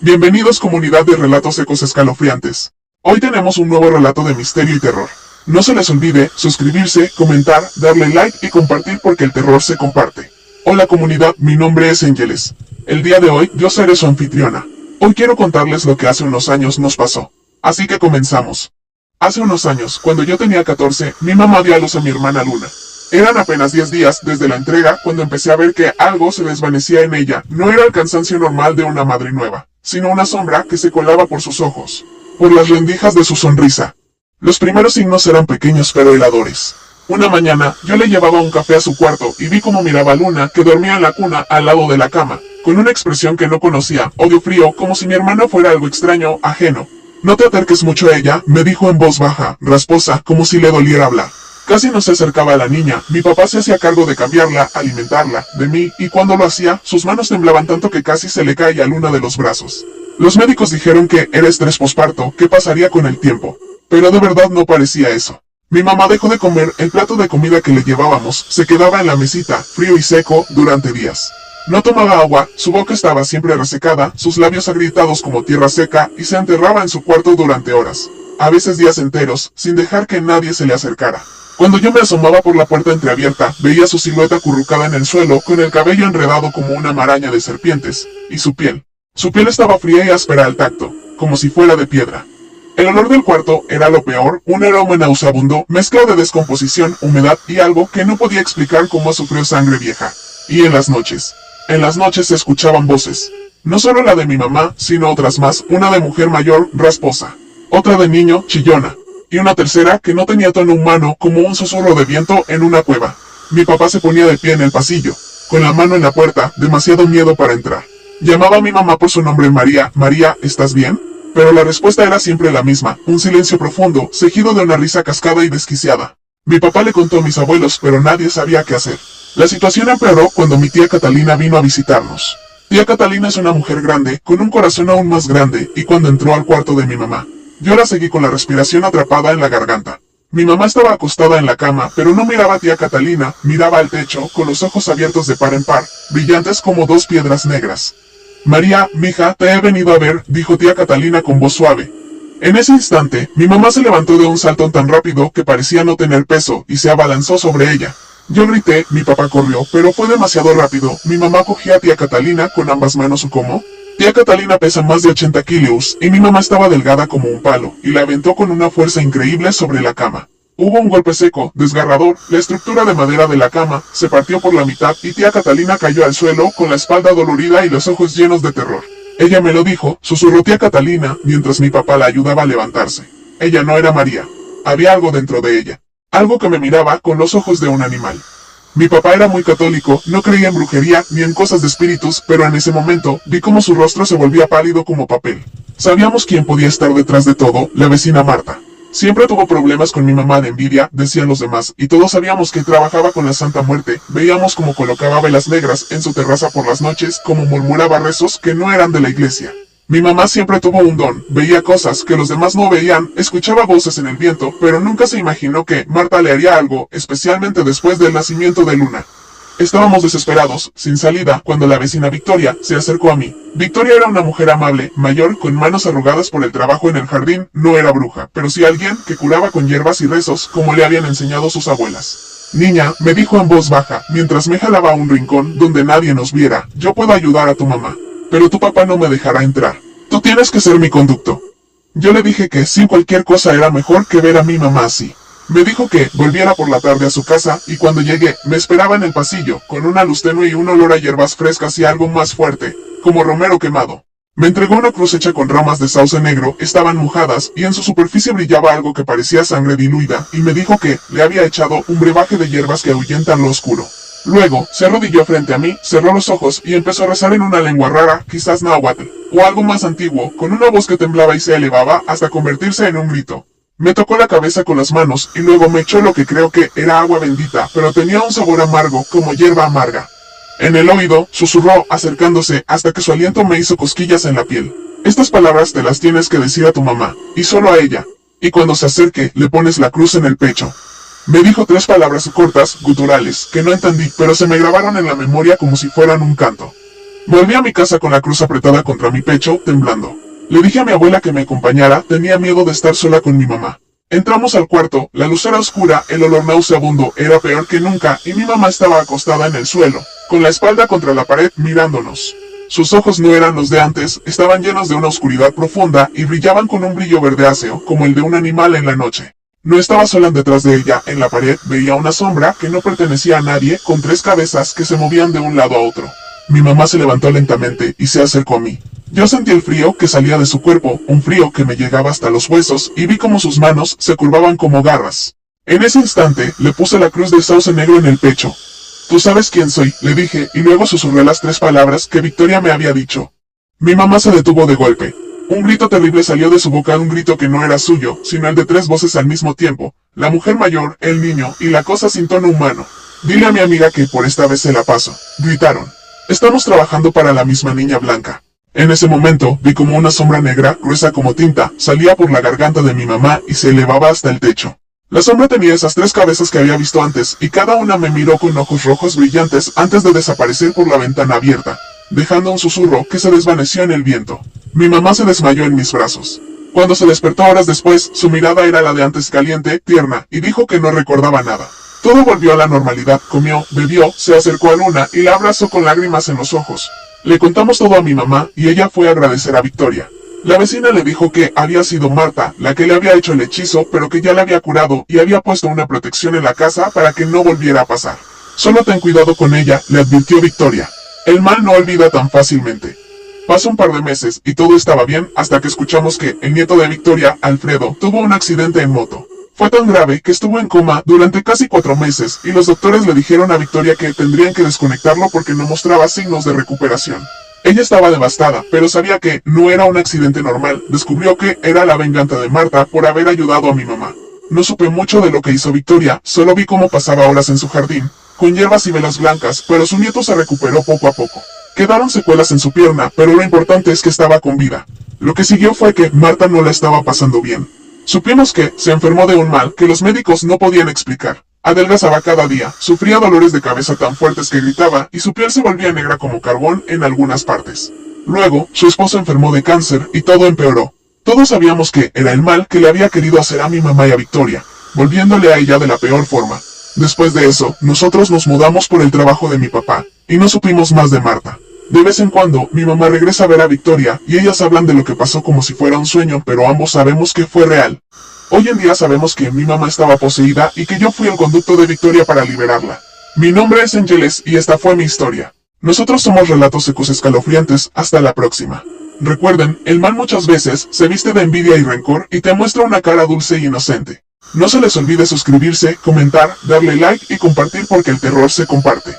Bienvenidos comunidad de relatos ecos escalofriantes. Hoy tenemos un nuevo relato de misterio y terror. No se les olvide suscribirse, comentar, darle like y compartir porque el terror se comparte. Hola comunidad, mi nombre es Ángeles. El día de hoy yo seré su anfitriona. Hoy quiero contarles lo que hace unos años nos pasó. Así que comenzamos. Hace unos años, cuando yo tenía 14, mi mamá dio a luz a mi hermana Luna. Eran apenas 10 días desde la entrega cuando empecé a ver que algo se desvanecía en ella. No era el cansancio normal de una madre nueva, sino una sombra que se colaba por sus ojos, por las rendijas de su sonrisa. Los primeros signos eran pequeños pero heladores. Una mañana, yo le llevaba un café a su cuarto y vi cómo miraba a Luna, que dormía en la cuna al lado de la cama, con una expresión que no conocía, odio frío, como si mi hermana fuera algo extraño, ajeno. No te acerques mucho a ella, me dijo en voz baja, rasposa, como si le doliera hablar. Casi no se acercaba a la niña, mi papá se hacía cargo de cambiarla, alimentarla, de mí, y cuando lo hacía, sus manos temblaban tanto que casi se le caía a Luna de los brazos. Los médicos dijeron que era estrés posparto, que pasaría con el tiempo. Pero de verdad no parecía eso. Mi mamá dejó de comer, el plato de comida que le llevábamos, se quedaba en la mesita, frío y seco, durante días. No tomaba agua, su boca estaba siempre resecada, sus labios agrietados como tierra seca, y se enterraba en su cuarto durante horas. A veces días enteros, sin dejar que nadie se le acercara. Cuando yo me asomaba por la puerta entreabierta, veía su silueta acurrucada en el suelo, con el cabello enredado como una maraña de serpientes, y su piel. Su piel estaba fría y áspera al tacto, como si fuera de piedra. El olor del cuarto era lo peor, un aroma nauseabundo, mezcla de descomposición, humedad y algo que no podía explicar cómo sufrió sangre vieja. Y en las noches se escuchaban voces. No solo la de mi mamá, sino otras más, una de mujer mayor, rasposa. Otra de niño, chillona. Y una tercera que no tenía tono humano, como un susurro de viento en una cueva. Mi papá se ponía de pie en el pasillo, con la mano en la puerta, demasiado miedo para entrar. Llamaba a mi mamá por su nombre María, María, ¿estás bien? Pero la respuesta era siempre la misma, un silencio profundo, seguido de una risa cascada y desquiciada. Mi papá le contó a mis abuelos, pero nadie sabía qué hacer. La situación empeoró cuando mi tía Catalina vino a visitarnos. Tía Catalina es una mujer grande, con un corazón aún más grande, y cuando entró al cuarto de mi mamá, yo la seguí con la respiración atrapada en la garganta. Mi mamá estaba acostada en la cama, pero no miraba a tía Catalina, miraba al techo, con los ojos abiertos de par en par, brillantes como dos piedras negras. María, mija, te he venido a ver, dijo tía Catalina con voz suave. En ese instante, mi mamá se levantó de un salto tan rápido que parecía no tener peso, y se abalanzó sobre ella. Yo grité, mi papá corrió, pero fue demasiado rápido. Mi mamá cogió a tía Catalina con ambas manos. ¿Cómo? Tía Catalina pesa más de 80 kilos, y mi mamá estaba delgada como un palo, y la aventó con una fuerza increíble sobre la cama. Hubo un golpe seco, desgarrador, la estructura de madera de la cama se partió por la mitad y tía Catalina cayó al suelo con la espalda dolorida y los ojos llenos de terror. Ella me lo dijo, susurró tía Catalina, mientras mi papá la ayudaba a levantarse. Ella no era María. Había algo dentro de ella. Algo que me miraba con los ojos de un animal. Mi papá era muy católico, no creía en brujería ni en cosas de espíritus, pero en ese momento vi cómo su rostro se volvía pálido como papel. Sabíamos quién podía estar detrás de todo, la vecina Marta. Siempre tuvo problemas con mi mamá de envidia, decían los demás, y todos sabíamos que trabajaba con la Santa Muerte. Veíamos cómo colocaba velas negras en su terraza por las noches, cómo murmuraba rezos que no eran de la iglesia. Mi mamá siempre tuvo un don, veía cosas que los demás no veían, escuchaba voces en el viento, pero nunca se imaginó que Marta le haría algo, especialmente después del nacimiento de Luna. Estábamos desesperados, sin salida, cuando la vecina Victoria se acercó a mí. Victoria era una mujer amable, mayor, con manos arrugadas por el trabajo en el jardín, no era bruja, pero sí alguien que curaba con hierbas y rezos, como le habían enseñado sus abuelas. Niña, me dijo en voz baja, mientras me jalaba a un rincón donde nadie nos viera, yo puedo ayudar a tu mamá. Pero tu papá no me dejará entrar. Tú tienes que ser mi conducto. Yo le dije que sin cualquier cosa era mejor que ver a mi mamá así. Me dijo que volviera por la tarde a su casa, y cuando llegué, me esperaba en el pasillo, con una luz tenue y un olor a hierbas frescas y algo más fuerte, como romero quemado. Me entregó una cruz hecha con ramas de sauce negro, estaban mojadas, y en su superficie brillaba algo que parecía sangre diluida, y me dijo que le había echado un brebaje de hierbas que ahuyentan lo oscuro. Luego, se arrodilló frente a mí, cerró los ojos y empezó a rezar en una lengua rara, quizás náhuatl, o algo más antiguo, con una voz que temblaba y se elevaba hasta convertirse en un grito. Me tocó la cabeza con las manos y luego me echó lo que creo que era agua bendita, pero tenía un sabor amargo, como hierba amarga. En el oído, susurró, acercándose, hasta que su aliento me hizo cosquillas en la piel. Estas palabras te las tienes que decir a tu mamá, y solo a ella. Y cuando se acerque, le pones la cruz en el pecho. Me dijo 3 palabras cortas, guturales, que no entendí, pero se me grabaron en la memoria como si fueran un canto. Volví a mi casa con la cruz apretada contra mi pecho, temblando. Le dije a mi abuela que me acompañara, tenía miedo de estar sola con mi mamá. Entramos al cuarto, la luz era oscura, el olor nauseabundo era peor que nunca y mi mamá estaba acostada en el suelo, con la espalda contra la pared mirándonos. Sus ojos no eran los de antes, estaban llenos de una oscuridad profunda y brillaban con un brillo verdeáceo, como el de un animal en la noche. No estaba sola detrás de ella, en la pared veía una sombra que no pertenecía a nadie, con 3 cabezas que se movían de un lado a otro. Mi mamá se levantó lentamente y se acercó a mí. Yo sentí el frío que salía de su cuerpo, un frío que me llegaba hasta los huesos, y vi como sus manos se curvaban como garras. En ese instante, le puse la cruz de sauce negro en el pecho. Tú sabes quién soy, le dije, y luego susurré las 3 palabras que Victoria me había dicho. Mi mamá se detuvo de golpe. Un grito terrible salió de su boca, un grito que no era suyo, sino el de 3 voces al mismo tiempo. La mujer mayor, el niño, y la cosa sin tono humano. Dile a mi amiga que por esta vez se la paso, gritaron. Estamos trabajando para la misma niña blanca. En ese momento, vi como una sombra negra, gruesa como tinta, salía por la garganta de mi mamá y se elevaba hasta el techo. La sombra tenía esas 3 cabezas que había visto antes, y cada una me miró con ojos rojos brillantes antes de desaparecer por la ventana abierta, dejando un susurro que se desvaneció en el viento. Mi mamá se desmayó en mis brazos. Cuando se despertó horas después, su mirada era la de antes, caliente, tierna, y dijo que no recordaba nada. Todo volvió a la normalidad, comió, bebió, se acercó a Luna y la abrazó con lágrimas en los ojos. Le contamos todo a mi mamá y ella fue a agradecer a Victoria. La vecina le dijo que había sido Marta la que le había hecho el hechizo, pero que ya la había curado y había puesto una protección en la casa para que no volviera a pasar. Solo ten cuidado con ella, le advirtió Victoria. El mal no olvida tan fácilmente. Pasó un par de meses y todo estaba bien hasta que escuchamos que el nieto de Victoria, Alfredo, tuvo un accidente en moto. Fue tan grave que estuvo en coma durante casi 4 meses y los doctores le dijeron a Victoria que tendrían que desconectarlo porque no mostraba signos de recuperación. Ella estaba devastada, pero sabía que no era un accidente normal. Descubrió que era la venganza de Marta por haber ayudado a mi mamá. No supe mucho de lo que hizo Victoria, solo vi cómo pasaba horas en su jardín, con hierbas y velas blancas, pero su nieto se recuperó poco a poco. Quedaron secuelas en su pierna, pero lo importante es que estaba con vida. Lo que siguió fue que Marta no la estaba pasando bien. Supimos que se enfermó de un mal que los médicos no podían explicar. Adelgazaba cada día, sufría dolores de cabeza tan fuertes que gritaba y su piel se volvía negra como carbón en algunas partes. Luego, su esposo enfermó de cáncer y todo empeoró. Todos sabíamos que era el mal que le había querido hacer a mi mamá y a Victoria, volviéndole a ella de la peor forma. Después de eso, nosotros nos mudamos por el trabajo de mi papá, y no supimos más de Marta. De vez en cuando, mi mamá regresa a ver a Victoria, y ellas hablan de lo que pasó como si fuera un sueño, pero ambos sabemos que fue real. Hoy en día sabemos que mi mamá estaba poseída y que yo fui el conducto de Victoria para liberarla. Mi nombre es Ángeles y esta fue mi historia. Nosotros somos Relatos Ecos Escalofriantes, hasta la próxima. Recuerden, el mal muchas veces se viste de envidia y rencor y te muestra una cara dulce y inocente. No se les olvide suscribirse, comentar, darle like y compartir porque el terror se comparte.